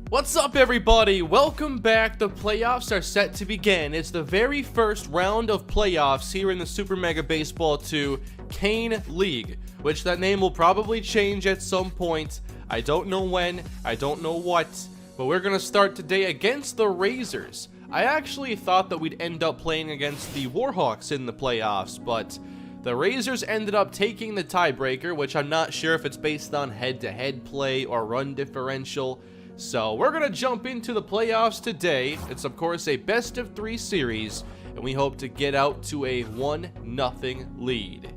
What's up, everybody? Welcome back. The playoffs are set to begin. It's the very first round of playoffs here in the Super Mega Baseball 2 Cane League, which that name will probably change at some point. I don't know when, I don't know what, but we're going to start today against the Razors. I actually thought that we'd end up playing against the Warhawks in the playoffs, but the Razors ended up taking the tiebreaker, which I'm not sure if it's based on head-to-head play or run differential. So we're going to jump into the playoffs today. It's of course a best of 3 series, and we hope to get out to a 1-0 lead.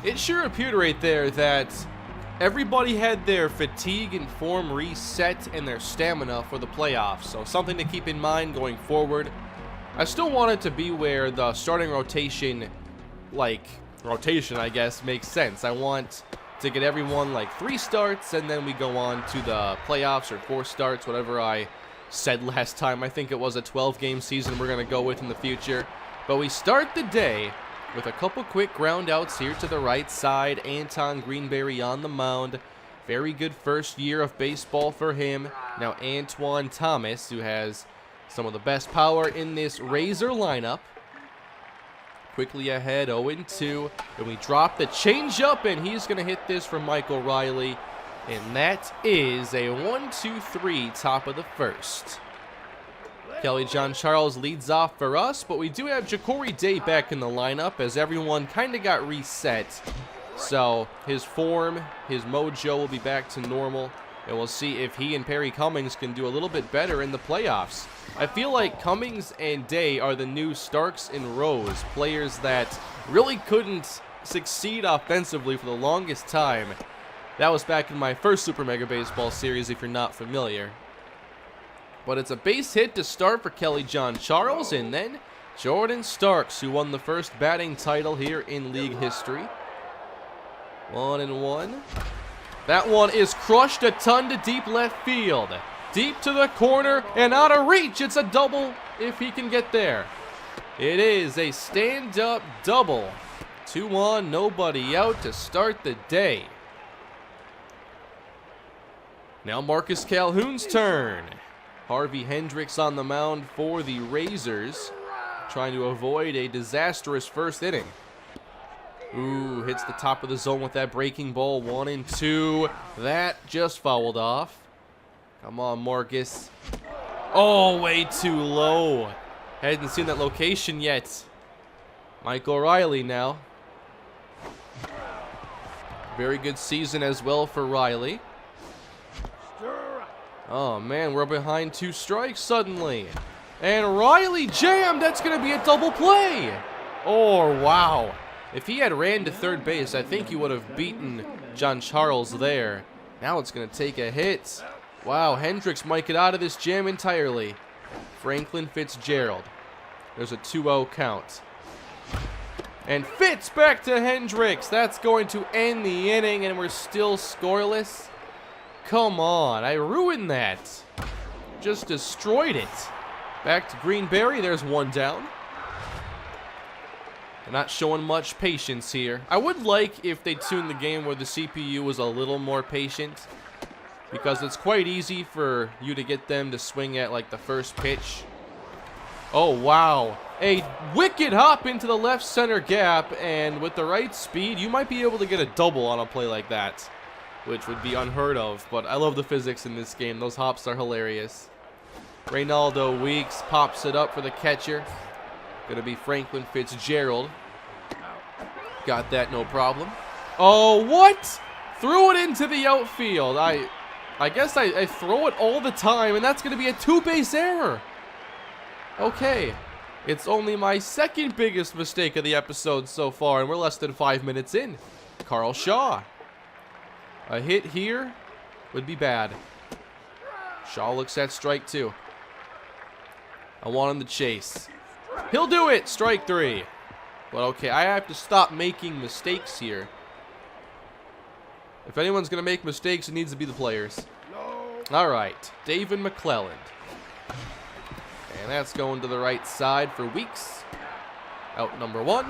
It sure appeared right there that everybody had their fatigue and form reset and their stamina for the playoffs, so something to keep in mind going forward. I still want it to be where the starting rotation, I guess, makes sense. I want to get everyone like 3 starts, and then we go on to the playoffs, or 4 starts, whatever I said last time. I think it was a 12-game season we're going to go with in the future. But we start the day with a couple quick ground outs here to the right side. Anton Greenberry on the mound. Very good first year of baseball for him. Now Antoine Thomas, who has some of the best power in this Razor lineup. Quickly ahead, 0-2, and we drop the changeup, and he's going to hit this for Michael Riley, and that is a 1-2-3 top of the first. Kelly John Charles leads off for us, but we do have Ja'Cory Day back in the lineup as everyone kind of got reset, so his form, his mojo will be back to normal, and we'll see if he and Perry Cummings can do a little bit better in the playoffs. I feel like Cummings and Day are the new Starks and Rose, players that really couldn't succeed offensively for the longest time. That was back in my first Super Mega Baseball series, if you're not familiar. But it's a base hit to start for Kelly John Charles, and then Jordan Starks, who won the first batting title here in league history. 1-1. That one is crushed a ton to deep left field. Deep to the corner and out of reach. It's a double if he can get there. It is a stand-up double. 2-1, nobody out to start the day. Now Marcus Calhoun's turn. Harvey Hendricks on the mound for the Razors, trying to avoid a disastrous first inning. Ooh, hits the top of the zone with that breaking ball. 1-2. That just fouled off. Come on, Marcus. Oh, way too low. Hadn't seen that location yet. Michael Riley now. Very good season as well for Riley. Oh, man, we're behind 2 strikes suddenly. And Riley jammed. That's going to be a double play. Oh, wow. If he had ran to third base, I think he would have beaten John Charles there. Now it's going to take a hit. Wow, Hendricks might get out of this jam entirely. Franklin Fitzgerald. There's a 2-0 count. And Fitz back to Hendricks. That's going to end the inning, and we're still scoreless. Come on, I ruined that. Just destroyed it. Back to Greenberry. There's 1 down. They're not showing much patience here. I would like if they tuned the game where the CPU was a little more patient, because it's quite easy for you to get them to swing at like the first pitch. Oh, wow. A wicked hop into the left center gap, and with the right speed, you might be able to get a double on a play like that, which would be unheard of, but I love the physics in this game. Those hops are hilarious. Reynaldo Weeks pops it up for the catcher. Gonna be Franklin Fitzgerald. Got that, no problem. Oh, what? Threw it into the outfield. I guess I throw it all the time, and that's gonna be a 2-base error. Okay. It's only my second biggest mistake of the episode so far, and we're less than 5 minutes in. Carl Shaw. A hit here would be bad. Shaw looks at strike 2. I want him to chase. He'll do it. Strike 3. But okay, I have to stop making mistakes here. If anyone's going to make mistakes, it needs to be the players. All right, David McClelland. And that's going to the right side for Weeks. Out number 1.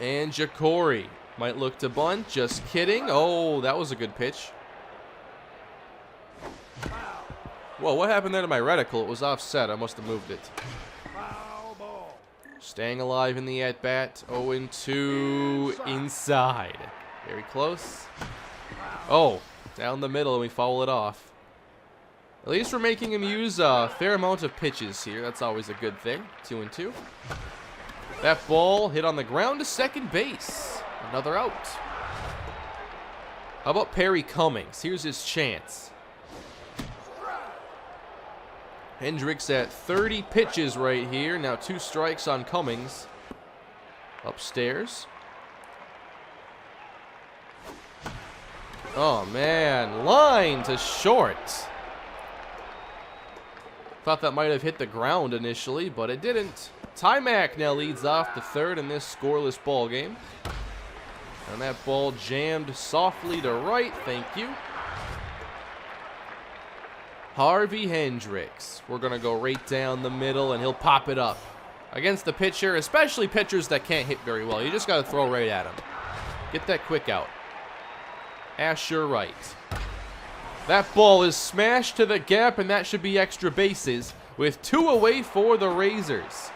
And Ja'Cory might look to bunt. Just kidding. Oh, that was a good pitch. Whoa, what happened there to my reticle? It was offset. I must have moved it. Staying alive in the at-bat. 0-2 inside. Very close. Oh, down the middle, and we foul it off. At least we're making him use a fair amount of pitches here. That's always a good thing. 2-2. That ball hit on the ground to second base. Another out. How about Perry Cummings? Here's his chance. Hendricks at 30 pitches right here. Now 2 strikes on Cummings. Upstairs. Oh, man. Line to short. Thought that might have hit the ground initially, but it didn't. Timac now leads off the third in this scoreless ball game. And that ball jammed softly to right. Thank you. Harvey Hendricks. We're going to go right down the middle, and he'll pop it up. Against the pitcher, especially pitchers that can't hit very well. You just got to throw right at him. Get that quick out. Asher Wright. That ball is smashed to the gap, and that should be extra bases with 2 away for the Razors.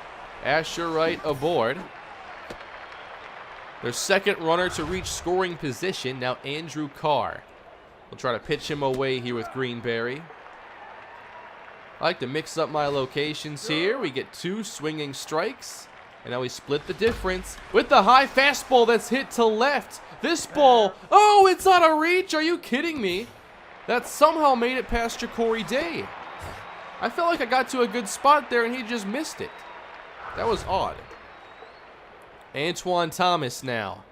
Asher Wright aboard. Their second runner to reach scoring position. Now Andrew Carr. We'll try to pitch him away here with Greenberry. I like to mix up my locations here. We get 2 swinging strikes. And now we split the difference with the high fastball that's hit to left. This ball, oh, it's out of reach. Are you kidding me? That somehow made it past Ja'Cory Day. I felt like I got to a good spot there and he just missed it. That was odd. Antoine Thomas now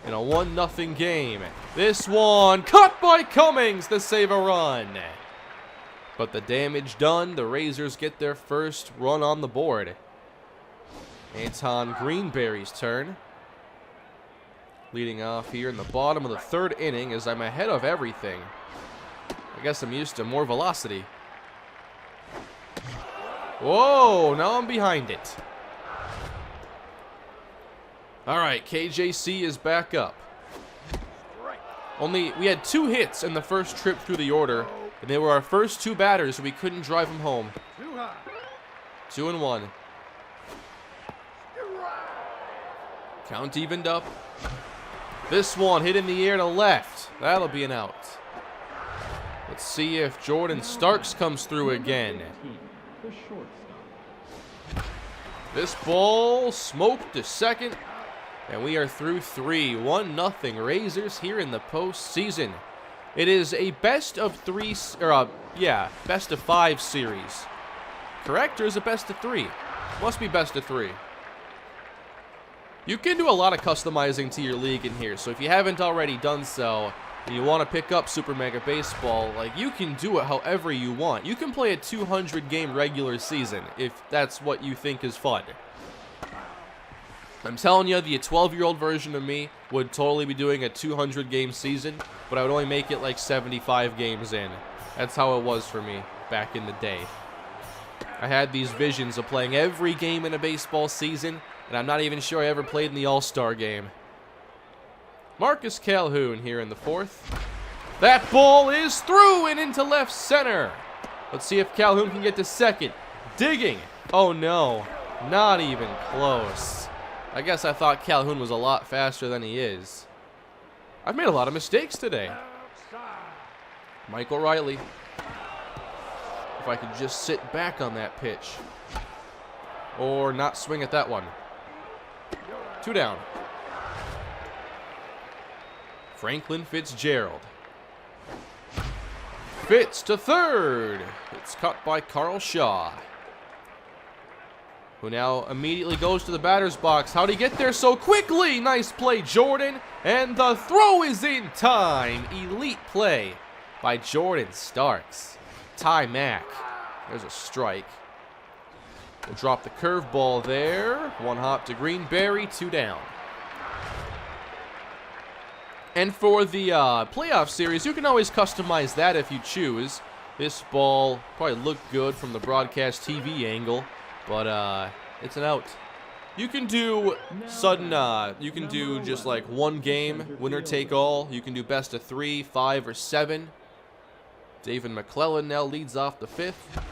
in a 1-0 game. This one cut by Cummings to save a run. But the damage done, the Razors get their first run on the board. Anton Greenberry's turn. Leading off here in the bottom of the 3rd inning as I'm ahead of everything. I guess I'm used to more velocity. Whoa, now I'm behind it. All right, KJC is back up. We had 2 hits in the first trip through the order, and they were our first 2 batters, so we couldn't drive them home. 2-1. Count evened up. This one hit in the air to left. That'll be an out. Let's see if Jordan Starks comes through again. This ball smoked to second, and we are through 3. 1-0 Razors here in the postseason. It is a best of 3, best of 5 series. Correct, or is it best of 3? Must be best of 3. You can do a lot of customizing to your league in here, so if you haven't already done so, and you want to pick up Super Mega Baseball, like, you can do it however you want. You can play a 200-game regular season if that's what you think is fun. I'm telling you, the 12-year-old version of me would totally be doing a 200-game season, but I would only make it like 75 games in. That's how it was for me back in the day. I had these visions of playing every game in a baseball season, and I'm not even sure I ever played in the All-Star game. Marcus Calhoun here in the 4th. That ball is through and into left center. Let's see if Calhoun can get to second. Digging. Oh no, not even close. I guess I thought Calhoun was a lot faster than he is. I've made a lot of mistakes today. Michael Riley. If I could just sit back on that pitch. Or not swing at that one. 2 down. Franklin Fitzgerald. Fitz to third. It's cut by Carl Shaw, who now immediately goes to the batter's box. How'd he get there so quickly? Nice play, Jordan. And the throw is in time. Elite play by Jordan Starks. Ty Mack. There's a strike. We'll drop the curveball there. 1 hop to Greenberry, 2 down. And for the playoff series, you can always customize that if you choose. This ball probably looked good from the broadcast TV angle, but it's an out. You can do you can do just like 1 game, winner take all. You can do best of 3, 5, or 7. David McClellan now leads off the 5th.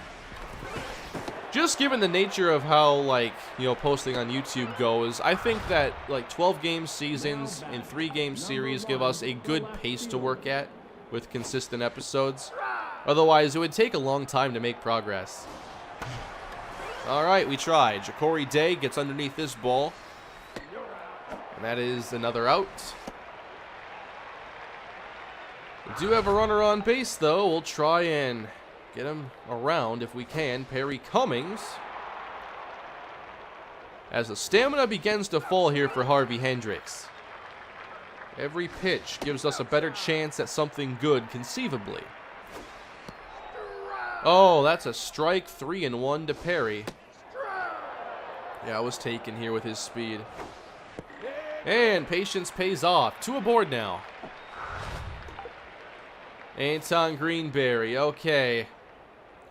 Just given the nature of how, like, posting on YouTube goes, I think that, like, 12-game seasons and 3-game series give us a good pace to work at with consistent episodes. Otherwise, it would take a long time to make progress. All right, we tried. Ja'Cory Day gets underneath this ball. And that is another out. We do have a runner on base, though. We'll try and get him around if we can. Perry Cummings. As the stamina begins to fall here for Harvey Hendricks. Every pitch gives us a better chance at something good, conceivably. Oh, that's a strike. 3-1 to Perry. Yeah, I was taken here with his speed. And patience pays off. 2 aboard now. Anton Greenberry. Okay.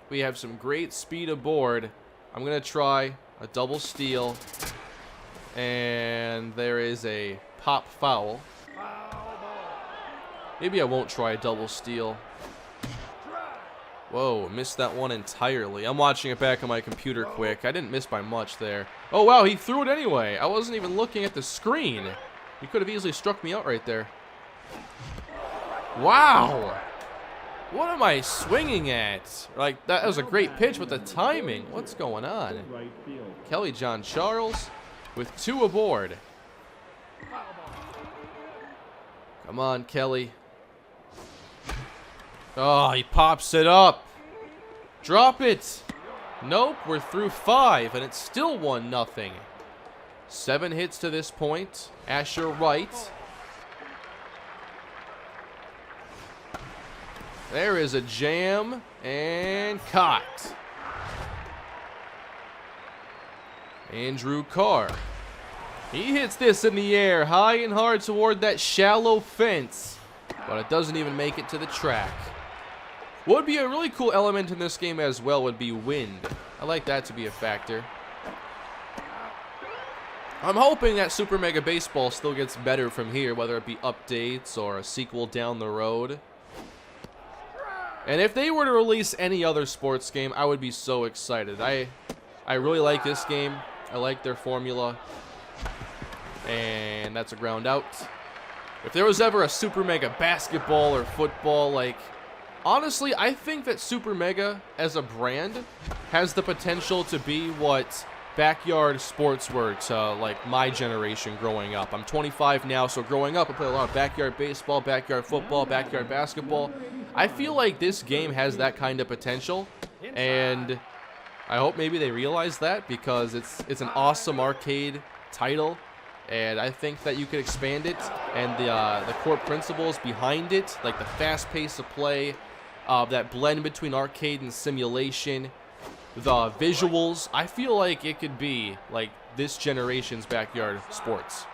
We have some great speed aboard. I'm going to try a double steal. And there is a pop foul. Maybe I won't try a double steal. Whoa, missed that one entirely. I'm watching it back on my computer quick. I didn't miss by much there. Oh, wow, he threw it anyway. I wasn't even looking at the screen. He could have easily struck me out right there. Wow. What am I swinging at? Like, that was a great pitch with the timing. What's going on? Kelly John Charles with 2 aboard. Come on, Kelly. Oh, he pops it up. Drop it. Nope, we're through 5, and it's still 1-0. 7 hits to this point. Asher Wright. There is a jam, and caught. Andrew Carr. He hits this in the air, high and hard toward that shallow fence, but it doesn't even make it to the track. What would be a really cool element in this game as well would be wind. I like that to be a factor. I'm hoping that Super Mega Baseball still gets better from here, whether it be updates or a sequel down the road. And if they were to release any other sports game, I would be so excited. I really like this game. I like their formula. And that's a ground out. If there was ever a Super Mega Basketball or football, like, honestly, I think that Super Mega as a brand has the potential to be what backyard sports were to, like, my generation growing up. I'm 25 now, so growing up, I played a lot of backyard baseball, backyard football, backyard basketball. I feel like this game has that kind of potential, and I hope maybe they realize that, because it's an awesome arcade title, and I think that you could expand it, and the core principles behind it, like the fast pace of play, that blend between arcade and simulation, the visuals. I feel like it could be like this generation's backyard sports.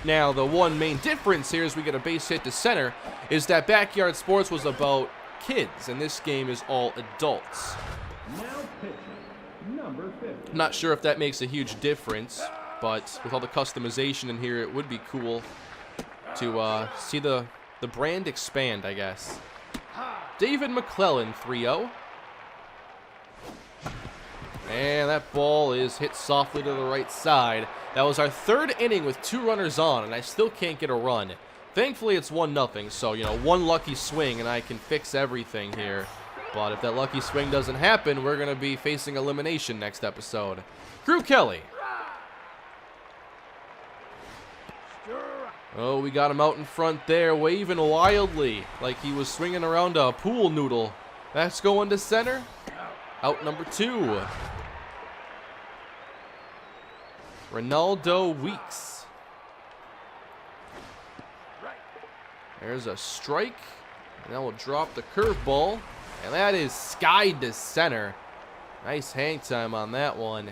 Now, the one main difference here is we get a base hit to center, is that backyard sports was about kids, and this game is all adults. I'm not sure if that makes a huge difference, but with all the customization in here, it would be cool to see the brand expand, I guess. David McClellan, 3-0. And that ball is hit softly to the right side. That was our 3rd inning with 2 runners on, and I still can't get a run. Thankfully, it's 1-0, so, one lucky swing, and I can fix everything here. But if that lucky swing doesn't happen, we're going to be facing elimination next episode. Drew Kelly. Oh, we got him out in front there, waving wildly like he was swinging around a pool noodle. That's going to center. Out number 2. Ronaldo Weeks. There's a strike. And then we'll drop the curveball. And that is skied to center. Nice hang time on that one.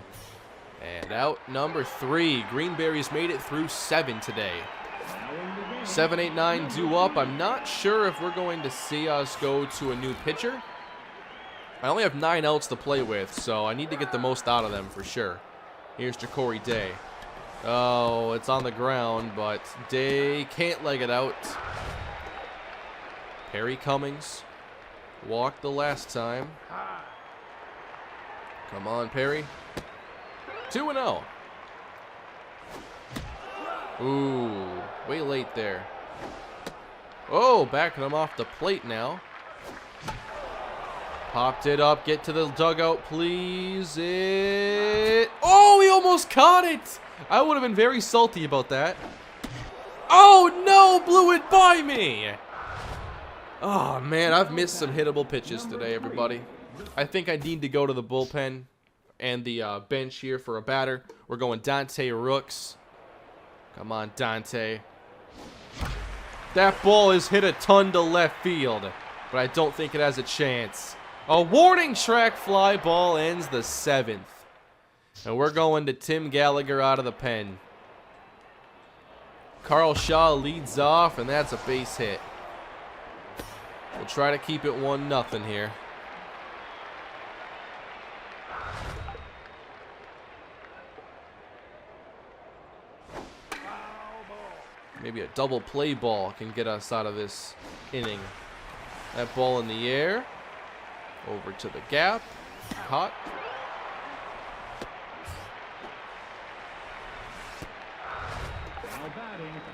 And out number 3. Greenberry's made it through 7 today. 7, 8, 9 due up. I'm not sure if we're going to see us go to a new pitcher. I only have 9 outs to play with, so I need to get the most out of them for sure. Here's Ja'Cory Day. Oh, it's on the ground, but Day can't leg it out. Perry Cummings walked the last time. Come on, Perry. 2-0. Ooh, way late there. Oh, backing him off the plate now. Popped it up. Get to the dugout, please. Oh, he almost caught it. I would have been very salty about that. Oh, no, blew it by me. Oh, man, I've missed some hittable pitches today, everybody. I think I need to go to the bullpen and the bench here for a batter. We're going Dante Rooks. Come on, Dante. That ball is hit a ton to left field, but I don't think it has a chance. A warning track fly ball ends the 7th. And we're going to Tim Gallagher out of the pen. Carl Shaw leads off, and that's a base hit. We'll try to keep it 1-0 here. Maybe a double play ball can get us out of this inning. That ball in the air. Over to the gap. Caught.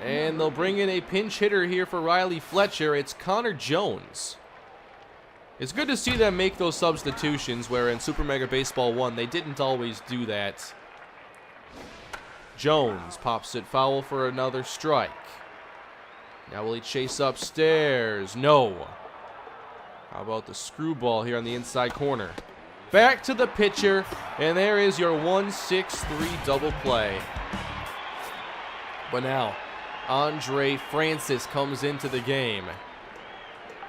And they'll bring in a pinch hitter here for Riley Fletcher. It's Connor Jones. It's good to see them make those substitutions where in Super Mega Baseball 1 they didn't always do that. Jones pops it foul for another strike. Now will he chase upstairs? No. How about the screwball here on the inside corner? Back to the pitcher, and there is your 1-6-3 double play. But now, Andre Francis comes into the game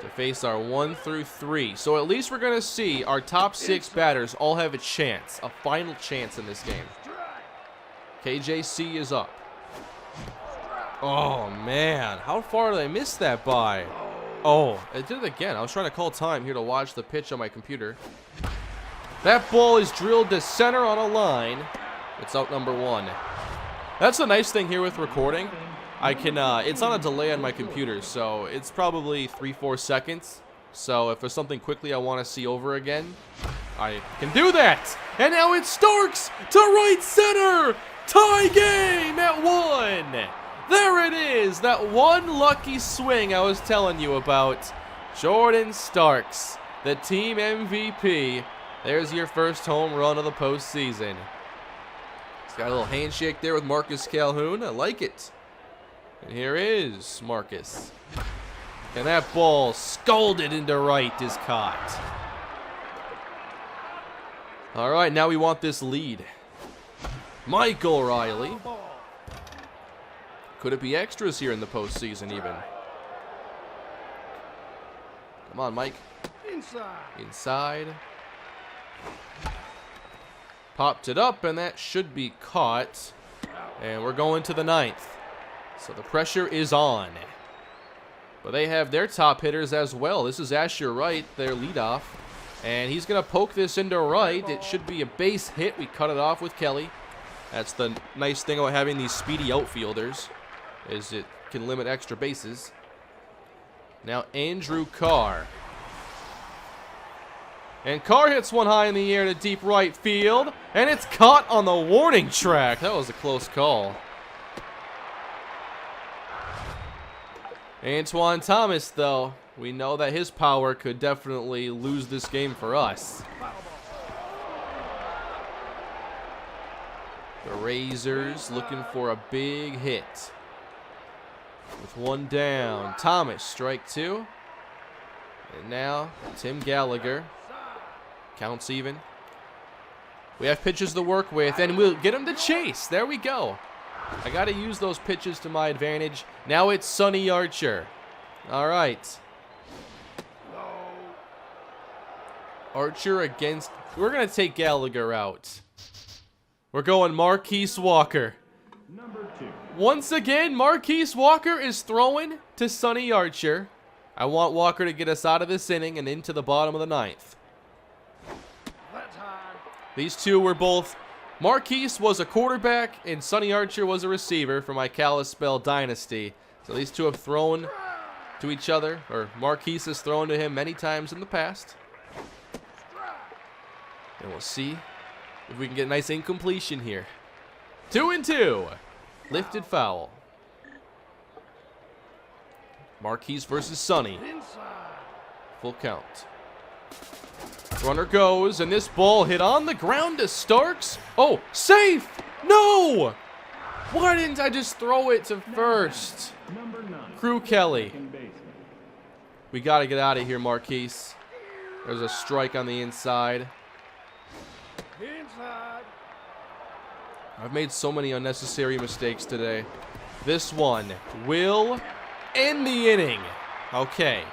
to face our 1 through 3. So at least we're going to see our top 6 batters all have a chance, a final chance in this game. KJC is up. Oh, man. How far did I miss that by? Oh, it did it again. I was trying to call time here to watch the pitch on my computer. That ball is drilled to center on a line. It's out number 1. That's the nice thing here with recording. I can, it's on a delay on my computer, so it's probably 3-4 seconds. So if there's something quickly I want to see over again, I can do that. And now it's Starks to right center. Tie game at 1. There it is, that one lucky swing I was telling you about. Jordan Starks, the team MVP. There's your first home run of the postseason. He's got a little handshake there with Marcus Calhoun. I like it. And here is Marcus. And that ball scolded into right is caught. All right, now we want this lead. Michael Riley. Could it be extras here in the postseason even? Come on, Mike. Inside. Popped it up, and that should be caught. And we're going to the 9th. So the pressure is on. But they have their top hitters as well. This is Asher Wright, their leadoff. And he's going to poke this into right. It should be a base hit. We cut it off with Kelly. That's the nice thing about having these speedy outfielders, is it can limit extra bases. Now Andrew Carr. And Carr hits one high in the air to deep right field. And it's caught on the warning track. That was a close call. Antoine Thomas, though, we know that his power could definitely lose this game for us. The Razors looking for a big hit. With one down, Thomas, strike 2. And now, Tim Gallagher. Counts even. We have pitches to work with, and we'll get him to chase. There we go. I got to use those pitches to my advantage. Now it's Sonny Archer. All right. Archer against... We're going to take Gallagher out. We're going Marquise Walker. Once again, Marquise Walker is throwing to Sonny Archer. I want Walker to get us out of this inning and into the bottom of the 9th. These two were both... Marquise was a quarterback, and Sonny Archer was a receiver for my Kalispell dynasty. So these two have thrown to each other, or Marquise has thrown to him many times in the past. And we'll see if we can get a nice incompletion here. 2-2. Lifted foul. Marquise versus Sonny. Full count. Runner goes, and this ball hit on the ground to Starks. Oh, safe! No! Why didn't I just throw it to first? Crew Kelly. We got to get out of here, Marquise. There's a strike on the inside. I've made so many unnecessary mistakes today. This one will end the inning. Okay.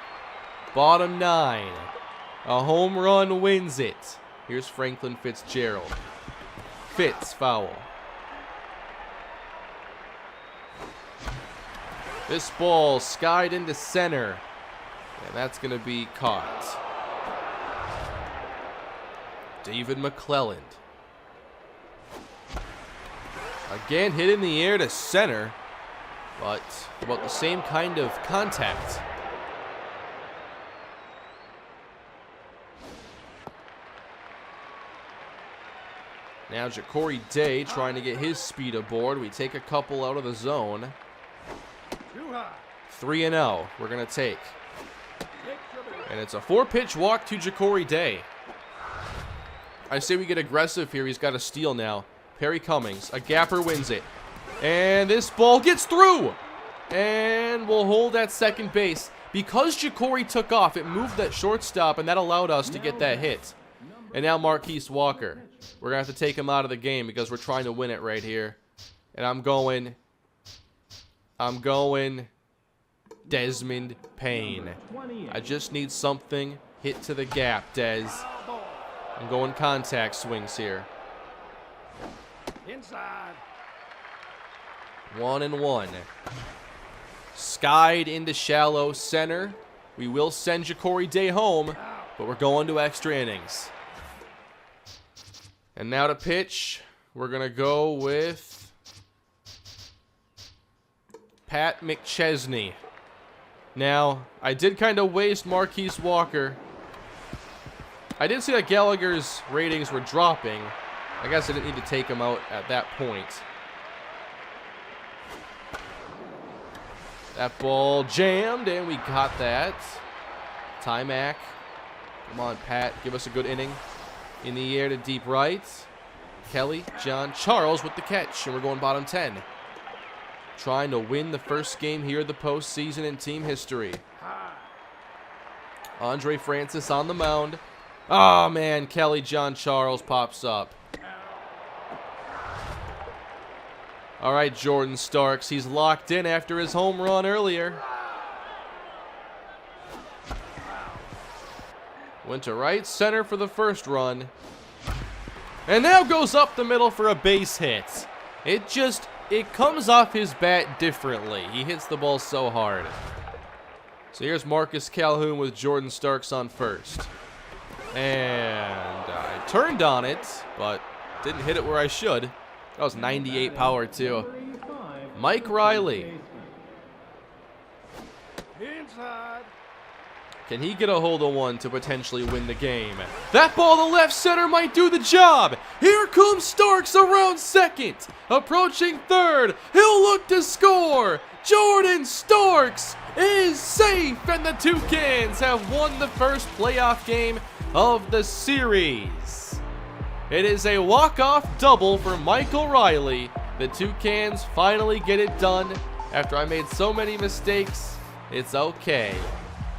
Bottom 9. A home run wins it. Here's Franklin Fitzgerald. Fitz, foul. This ball skied into center. And that's going to be caught. David McClelland. Again, hit in the air to center. But about the same kind of contact. Now Ja'Cory Day trying to get his speed aboard. We take a couple out of the zone. 3-0 we're going to take. And it's a 4-pitch walk to Ja'Cory Day. I say we get aggressive here. He's got a steal now. Perry Cummings. A gapper wins it. And this ball gets through. And we'll hold at second base. Because Ja'Cory took off, it moved that shortstop, and that allowed us to get that hit. And now Marquise Walker. We're going to have to take him out of the game because we're trying to win it right here. And I'm going Desmond Payne. I just need something. Hit to the gap, Des. I'm going contact swings here. Inside. 1-1. Skied into shallow center. We will send Ja'Cory Day home, but we're going to extra innings. And now to pitch, we're going to go with Pat McChesney. Now, I did kind of waste Marquise Walker. I did see that Gallagher's ratings were dropping. I guess I didn't need to take him out at that point. That ball jammed, and we got that. Timac. Come on, Pat. Give us a good inning. In the air to deep right. Kelly, John Charles with the catch, and we're going bottom 10. Trying to win the first game here of the postseason in team history. Andre Francis on the mound. Oh, man, Kelly, John Charles pops up. All right, Jordan Starks. He's locked in after his home run earlier. Went to right center for the first run. And now goes up the middle for a base hit. It comes off his bat differently. He hits the ball so hard. So here's Marcus Calhoun with Jordan Starks on first. And I turned on it, but didn't hit it where I should. That was 98 power, too. Mike Riley. Can he get a hold of one to potentially win the game? That ball to left center might do the job. Here comes Starks around second. Approaching third. He'll look to score. Jordan Starks is safe, and the Toucans have won the first playoff game of the series. It is a walk-off double for Michael Riley. The Toucans finally get it done. After I made so many mistakes, it's okay.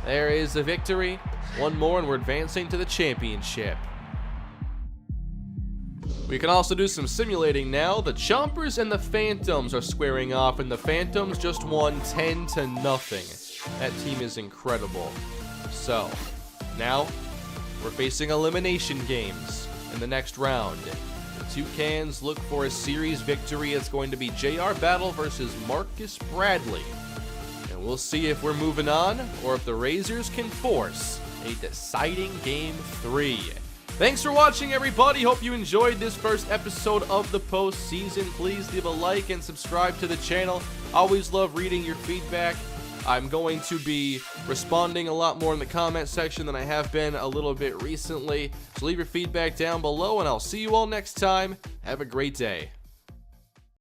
There is a victory. One more and we're advancing to the championship. We can also do some simulating now. The Chompers and the Phantoms are squaring off, and the Phantoms just won 10-0. That team is incredible. So, now we're facing elimination games in the next round. The Toucans look for a series victory. It's going to be JR Battle versus Marcus Bradley. And we'll see if we're moving on or if the Razors can force a deciding Game 3. Thanks for watching, everybody. Hope you enjoyed this first episode of the postseason. Please leave a like and subscribe to the channel. Always love reading your feedback. I'm going to be responding a lot more in the comment section than I have been a little bit recently. So leave your feedback down below, and I'll see you all next time. Have a great day.